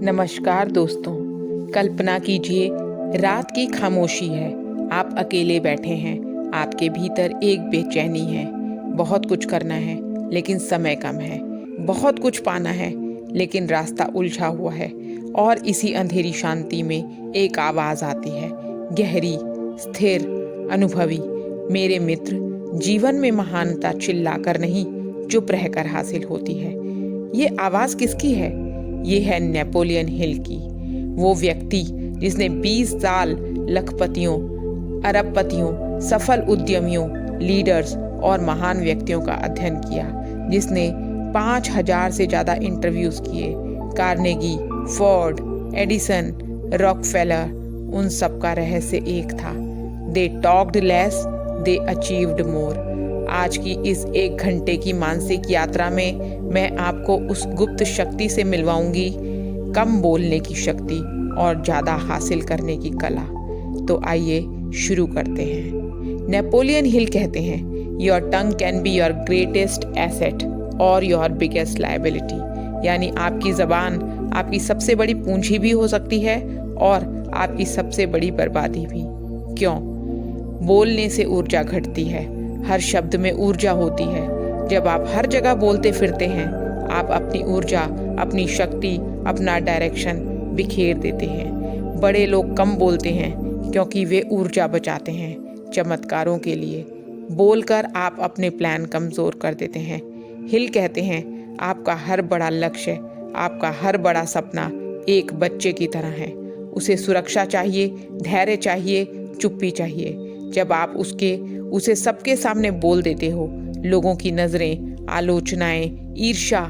नमस्कार दोस्तों। कल्पना कीजिए, रात की खामोशी है। आप अकेले बैठे हैं। आपके भीतर एक बेचैनी है। बहुत कुछ करना है लेकिन समय कम है। बहुत कुछ पाना है लेकिन रास्ता उलझा हुआ है। और इसी अंधेरी शांति में एक आवाज आती है, गहरी, स्थिर, अनुभवी। मेरे मित्र, जीवन में महानता चिल्लाकर नहीं, चुप रहकर हासिल होती है। ये आवाज किसकी है? ये है नेपोलियन हिल की। वो व्यक्ति जिसने 20 साल लखपतियों, अरबपतियों, सफल उद्यमियों, लीडर्स और महान व्यक्तियों का अध्ययन किया, जिसने 5000 से ज्यादा इंटरव्यूज किए। कार्नेगी, फोर्ड, एडिसन, रॉकफेलर, उन सब का रहस्य एक था, they talked less, they achieved मोर। आज की इस 1 घंटे की मानसिक यात्रा में मैं आपको उस गुप्त शक्ति से मिलवाऊंगी, कम बोलने की शक्ति और ज्यादा हासिल करने की कला। तो आइए शुरू करते हैं। नेपोलियन हिल कहते हैं, your tongue can be your greatest asset और योर बिगेस्ट लायबिलिटी। यानी आपकी जबान आपकी सबसे बड़ी पूंजी भी हो सकती है और आपकी सबसे बड़ी बर्बादी भी। क्यों? बोलने से ऊर्जा घटती है। हर शब्द में ऊर्जा होती है। जब आप हर जगह बोलते फिरते हैं, आप अपनी ऊर्जा, अपनी शक्ति, अपना डायरेक्शन बिखेर देते हैं। बड़े लोग कम बोलते हैं क्योंकि वे ऊर्जा बचाते हैं चमत्कारों के लिए। बोलकर आप अपने प्लान कमजोर कर देते हैं। हिल कहते हैं, आपका हर बड़ा लक्ष्य, आपका हर बड़ा सपना एक बच्चे की तरह है। उसे सुरक्षा चाहिए, धैर्य चाहिए, चुप्पी चाहिए। जब आप उसे सबके सामने बोल देते हो, लोगों की नजरें, आलोचनाएं, ईर्ष्या,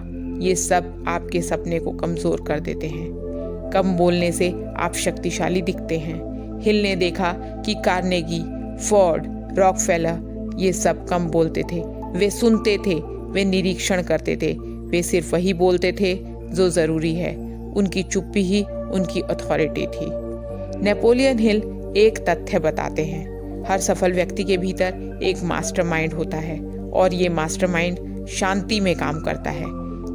ये सब आपके सपने को कमजोर कर देते हैं। कम बोलने से आप शक्तिशाली दिखते हैं। हिल ने देखा कि कार्नेगी, फोर्ड, रॉकफेलर, ये सब कम बोलते थे। वे सुनते थे, वे निरीक्षण करते थे, वे सिर्फ वही बोलते थे जो जरूरी है। उनकी चुप्पी ही उनकी अथॉरिटी थी। नेपोलियन हिल एक तथ्य बताते हैं, हर सफल व्यक्ति के भीतर एक मास्टरमाइंड होता है और ये मास्टरमाइंड शांति में काम करता है।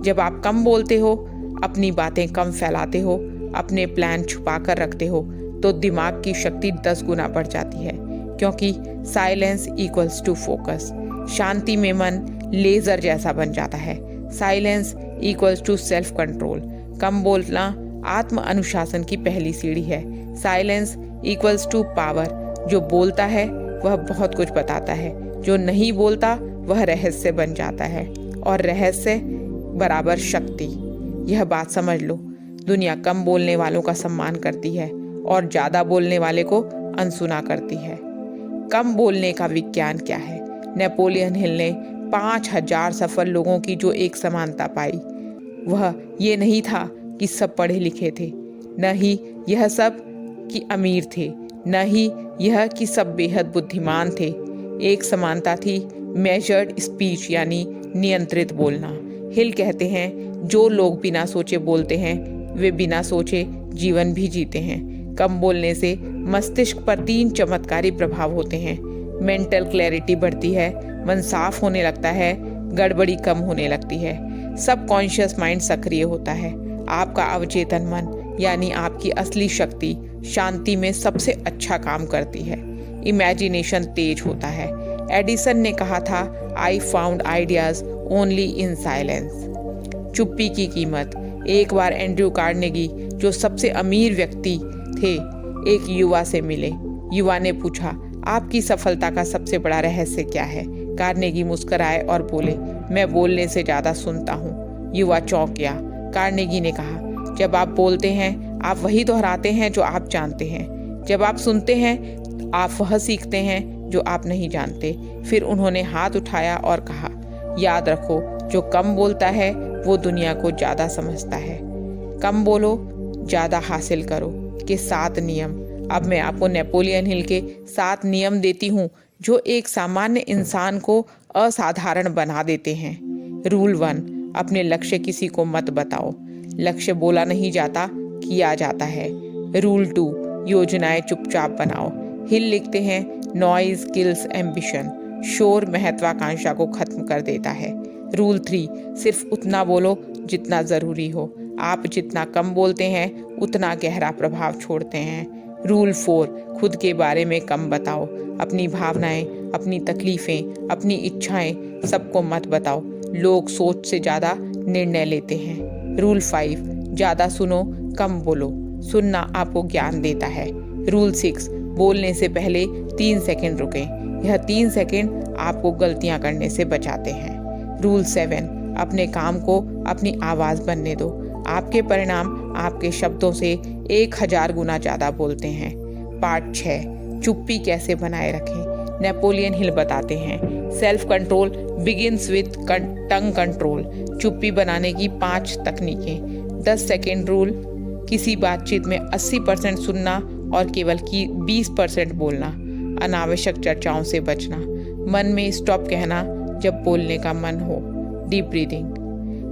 जब आप कम बोलते हो, अपनी बातें कम फैलाते हो, अपने प्लान छुपा कर रखते हो, तो दिमाग की शक्ति 10 गुना बढ़ जाती है। क्योंकि साइलेंस इक्वल्स टू फोकस। शांति में मन लेजर जैसा बन जाता है। Silence equals to self control. कम बोलना आत्म अनुशासन की पहली सीढ़ी है। Silence equals to power. जो बोलता है वह बहुत कुछ बताता है, जो नहीं बोलता वह रहस्य बन जाता है, और रहस्य बराबर शक्ति। यह बात समझ लो, दुनिया कम बोलने वालों का सम्मान करती है और ज्यादा बोलने वाले को अनसुना करती है। कम बोलने का विज्ञान क्या है? नेपोलियन हिल ने 5000 सफल लोगों की जो एक समानता पाई, वह ये नहीं था कि सब पढ़े लिखे थे, न ही यह सब कि अमीर थे, न ही यह कि सब बेहद बुद्धिमान थे। एक समानता थी मेजर्ड स्पीच, यानी नियंत्रित बोलना। हिल कहते हैं, जो लोग बिना सोचे बोलते हैं, वे बिना सोचे जीवन भी जीते हैं। कम बोलने से मस्तिष्क पर 3 चमत्कारी प्रभाव होते हैं। मेंटल क्लैरिटी बढ़ती है, मन साफ होने लगता है, गड़बड़ी कम होने लगती है, सबकॉन्शियस माइंड सक्रिय होता है। आपका अवचेतन मन, यानी आपकी असली शक्ति, शांति में सबसे अच्छा काम करती है। इमेजिनेशन तेज होता है। एडिसन ने कहा था, I found ideas only in silence. चुप्पी की कीमत। एक बार एंड्रयू कार्नेगी, जो सबसे अमीर व्यक्ति थे, एक युवा से मिले। युवा ने पूछा, आपकी सफलता का सबसे बड़ा रहस्य क्या है? कार्नेगी मुस्कुराए और बोले, मैं बोलने से ज्यादा सुनता हूँ। युवा चौंक गया। कार्नेगी ने कहा, जब आप बोलते हैं, आप वही दोहराते हैं जो आप जानते हैं। जब आप सुनते हैं, आप वह सीखते हैं जो आप नहीं जानते। फिर उन्होंने हाथ उठाया और कहा, याद रखो, जो कम बोलता है वो दुनिया को ज्यादा समझता है। कम बोलो, ज्यादा हासिल करो के 7 नियम। अब मैं आपको नेपोलियन हिल के 7 नियम देती हूँ जो एक सामान्य इंसान को असाधारण बना देते हैं। रूल 1, अपने लक्ष्य किसी को मत बताओ। लक्ष्य बोला नहीं जाता, किया जाता है। रूल 2, योजनाएं चुपचाप बनाओ। हिल लिखते हैं, नॉइज किल्स एम्बिशन। शोर महत्वाकांक्षा को खत्म कर देता है। रूल 3, सिर्फ उतना बोलो जितना जरूरी हो। आप जितना कम बोलते हैं उतना गहरा प्रभाव छोड़ते हैं। रूल 4, खुद के बारे में कम बताओ। अपनी भावनाएं, अपनी तकलीफें, अपनी इच्छाएं सबको मत बताओ। लोग सोच से ज़्यादा निर्णय लेते हैं। रूल 5, ज़्यादा सुनो, कम बोलो। सुनना आपको ज्ञान देता है। रूल 6, बोलने से पहले 3 सेकंड रुकें। यह 3 सेकंड आपको गलतियां करने से बचाते हैं। रूल 7, अपने काम को अपनी आवाज़ बनने दो। आपके परिणाम आपके शब्दों से 1000 गुना ज़्यादा बोलते हैं। पार्ट 6, चुप्पी कैसे बनाए रखें। नेपोलियन हिल बताते हैं, self control begins with tongue control. चुप्पी बनाने की 5 तकनीकें। 10 सेकेंड रूल, किसी बातचीत में 80% सुनना और केवल 20% बोलना। अनावश्यक चर्चाओं से बचना। मन में स्टॉप कहना जब बोलने का मन हो। Deep breathing.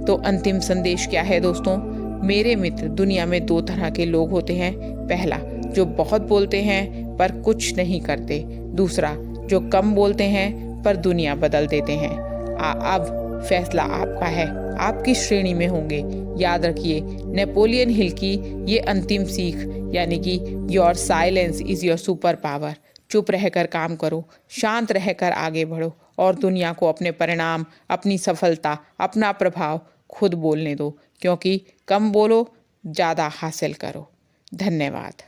तो अंतिम संदेश क्या है दोस्तों? मेरे मित्र, दुनिया में 2 तरह के लोग होते हैं। पहला, जो बहुत बोलते हैं पर कुछ नहीं करते। दूसरा, जो कम बोलते हैं पर दुनिया बदल देते हैं। अब फैसला आपका है, आप किस श्रेणी में होंगे। याद रखिए नेपोलियन हिल की ये अंतिम सीख, यानी कि your silence is your super power. चुप रहकर काम करो, शांत रहकर आगे बढ़ो और दुनिया को अपने परिणाम, अपनी सफलता, अपना प्रभाव खुद बोलने दो। क्योंकि कम बोलो, ज़्यादा हासिल करो। धन्यवाद।